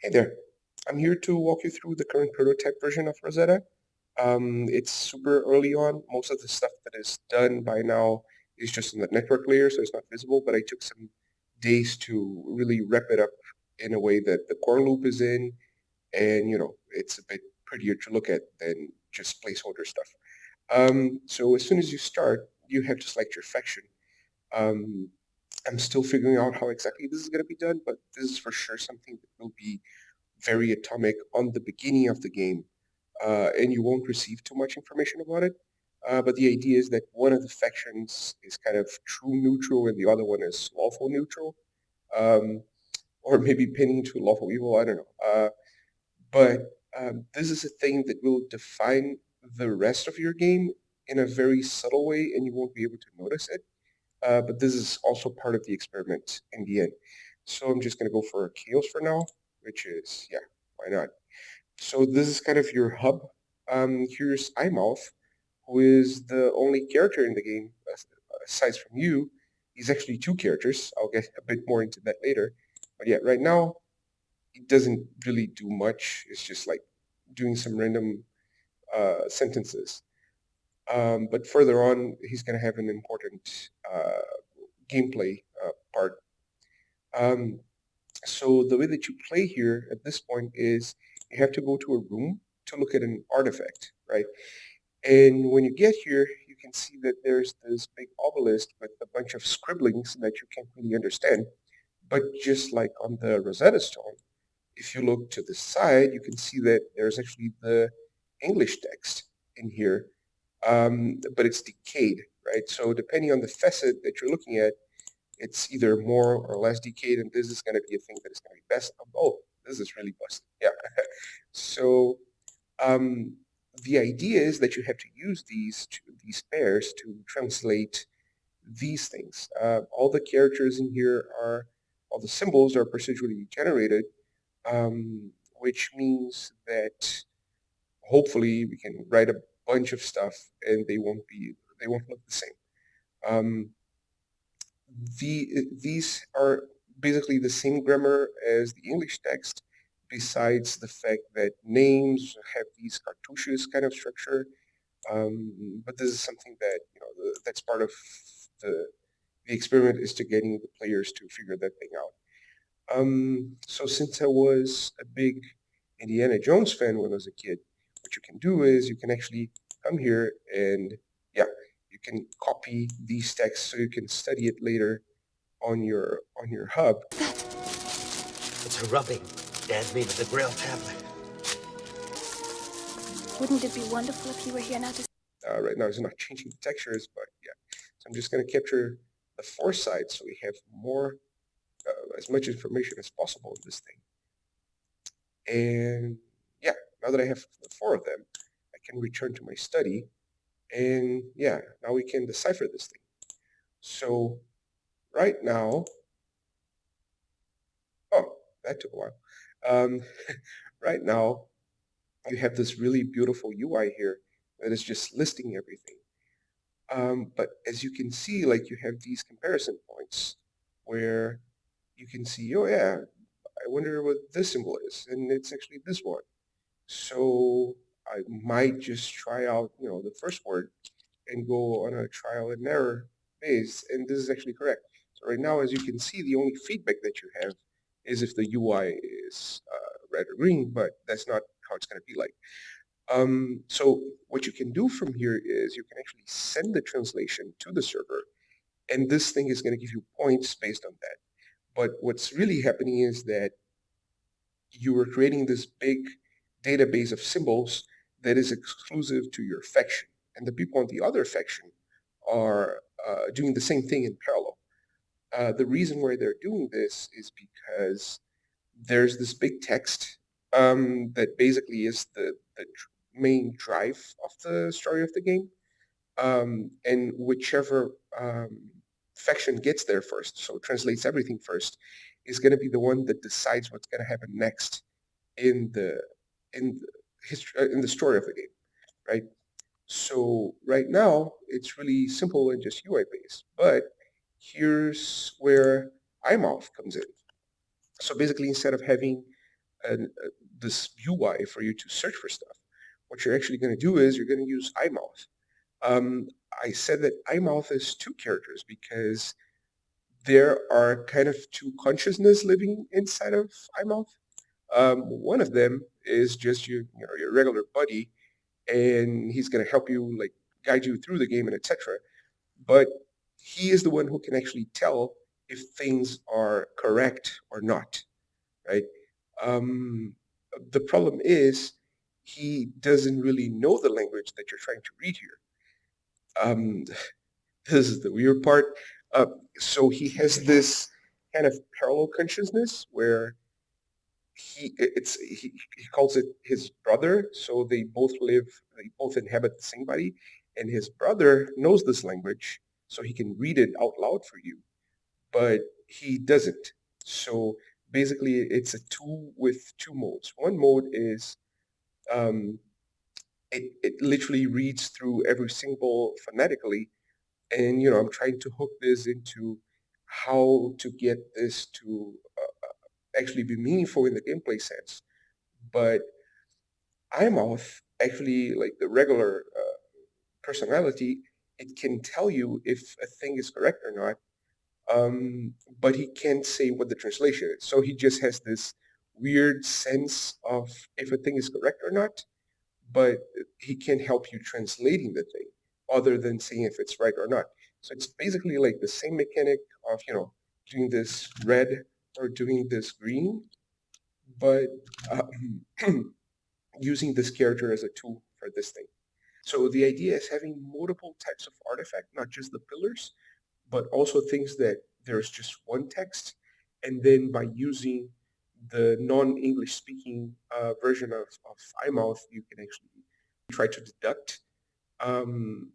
Hey there. I'm here to walk you through the current prototype version of Rosetta. It's super early on. Most of the stuff that is done by now is just in the network layer, so it's not visible, but I took some days to really wrap it up in a way that the core loop is in, and it's a bit prettier to look at than just placeholder stuff. So as soon as you start, you have to select your faction. Um, I'm still figuring out how exactly this is going to be done, but this is for sure something that will be very atomic on the beginning of the game, and you won't receive too much information about it. But the idea is that one of the factions is kind of true neutral and the other one is lawful neutral, um, or maybe pinning to lawful evil. I don't know. But this is a thing that will define the rest of your game in a very subtle way, and you won't be able to notice it. But this is also part of the experiment in the end. So I'm just going to go for chaos for now, which is, yeah, why not? So this is kind of your hub. Here's Eyemouth, who is the only character in the game, aside from you. He's actually two characters. I'll get a bit more into that later. But yeah, right now, he doesn't really do much. It's just like doing some random sentences. But further on, he's going to have an important gameplay part. Um, so the way that you play here at this point is you have to go to a room to look at an artifact, right? And when you get here, you can see that there's this big obelisk with a bunch of scribblings that you can't really understand. But just like on the Rosetta Stone, if you look to the side, you can see that there's actually the English text in here, but it's decayed, right? So depending on the facet that you're looking at, it's either more or less decayed, and this is going to be a thing that is going to be best. Oh, this is really busted. Yeah. So um, the idea is that you have to use these pairs to translate these things. All the characters in here are, all the symbols are procedurally generated, which means that hopefully we can write a bunch of stuff and they won't look the same. Um, these are basically the same grammar as the English text, besides the fact that names have these cartouches kind of structure. But this is something that that's part of the the experiment, is to getting the players to figure that thing out. So since I was a big Indiana Jones fan when I was a kid, what you can do is you can actually come here and yeah, you can copy these texts so you can study it later on your hub. It's a rubbing. Dad made with the Grail tablet. Wouldn't it be wonderful if you were here now to... Right now it's not changing the textures, but yeah. So I'm just going to capture the four sides so we have more, as much information as possible in this thing. And yeah, now that I have the four of them, I can return to my study. And yeah, now we can decipher this thing. So right now, oh, that took a while. Um, right now, you have this really beautiful UI here that is just listing everything. But as you can see, like you have these comparison points where you can see, oh yeah, I wonder what this symbol is, and it's actually this one. So I might just try out, the first word and go on a trial and error base, and this is actually correct. So right now, as you can see, the only feedback that you have is if the UI is red or green, but that's not how it's going to be like. So what you can do from here is you can actually send the translation to the server, and this thing is going to give you points based on that. But what's really happening is that you are creating this big database of symbols that is exclusive to your faction. And the people on the other faction are doing the same thing in parallel. The reason why they're doing this is because there's this big text that basically is the main drive of the story of the game. And whichever faction gets there first, so translates everything first, is going to be the one that decides what's going to happen next in the in the history in the story of the game, right? So right now it's really simple and just UI based, but here's where iMouth comes in. So basically, instead of having this UI for you to search for stuff. What you're actually going to do is you're going to use iMouth. Um, I said that iMouth is two characters because there are kind of two consciousness living inside of iMouth. One of them is just your regular buddy, and he's going to help you, like, guide you through the game and etc. But he is the one who can actually tell if things are correct or not, right? Um, the problem is he doesn't really know the language that you're trying to read here. Um, this is the weird part. Uh, so he has this kind of parallel consciousness where he calls it his brother. So they both inhabit the same body, and his brother knows this language, so he can read it out loud for you, but he doesn't. So basically, it's a tool with two modes. One mode is um, it literally reads through every symbol phonetically, and I'm trying to hook this into how to get this to actually be meaningful in the gameplay sense. But iMouth actually, like the regular personality, it can tell you if a thing is correct or not, but he can't say what the translation is. So he just has this weird sense of if a thing is correct or not, but he can't help you translating the thing other than saying if it's right or not. So it's basically like the same mechanic of, doing this red or doing this green, but using this character as a tool for this thing. So the idea is having multiple types of artifact, not just the pillars, but also things that there's just one text, and then by using the non-English speaking version of iMouth, you can actually try to deduct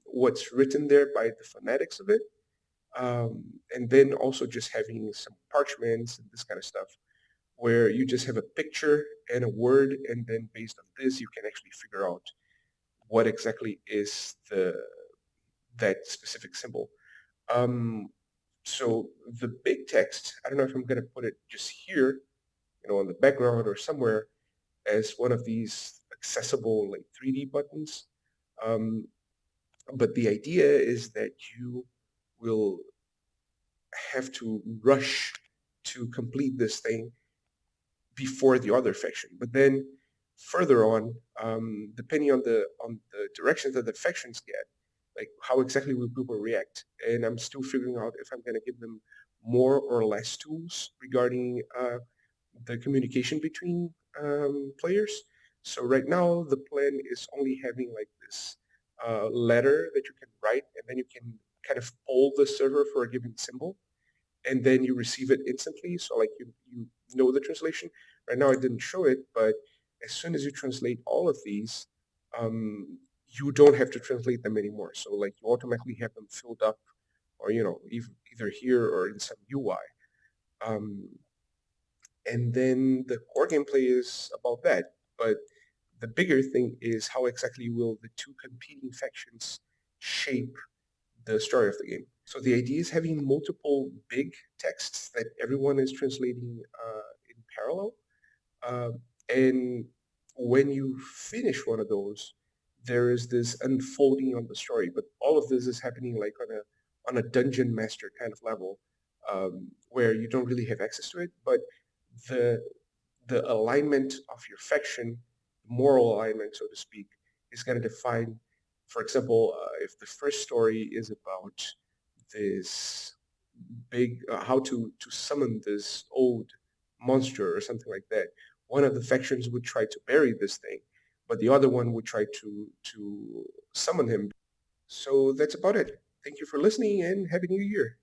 what's written there by the phonetics of it, and then also just having some parchments and this kind of stuff, where you just have a picture and a word, and then based on this, you can actually figure out what exactly is that specific symbol. Um, so the big text, I don't know if I'm going to put it just here, on the background or somewhere as one of these accessible like 3D buttons. Um, but the idea is that you will have to rush to complete this thing before the other faction. But then further on, depending on the directions that the factions get, like how exactly will people react, and I'm still figuring out if I'm going to give them more or less tools regarding the communication between players. So right now the plan is only having like this letter that you can write, and then you can kind of poll the server for a given symbol, and then you receive it instantly. So like you know the translation. Right now I didn't show it, but as soon as you translate all of these, you don't have to translate them anymore. So like you automatically have them filled up, or either here or in some UI. Um, and then the core gameplay is about that. But the bigger thing is how exactly will the two competing factions shape the story of the game. So the idea is having multiple big texts that everyone is translating in parallel. Um, and when you finish one of those, there is this unfolding on the story. But all of this is happening like on a dungeon master kind of level, where you don't really have access to it. But the the alignment of your faction, moral alignment, so to speak, is going to define, for example, if the first story is about this big, how to summon this old monster or something like that, one of the factions would try to bury this thing, but the other one would try to summon him. So that's about it. Thank you for listening and Happy New Year.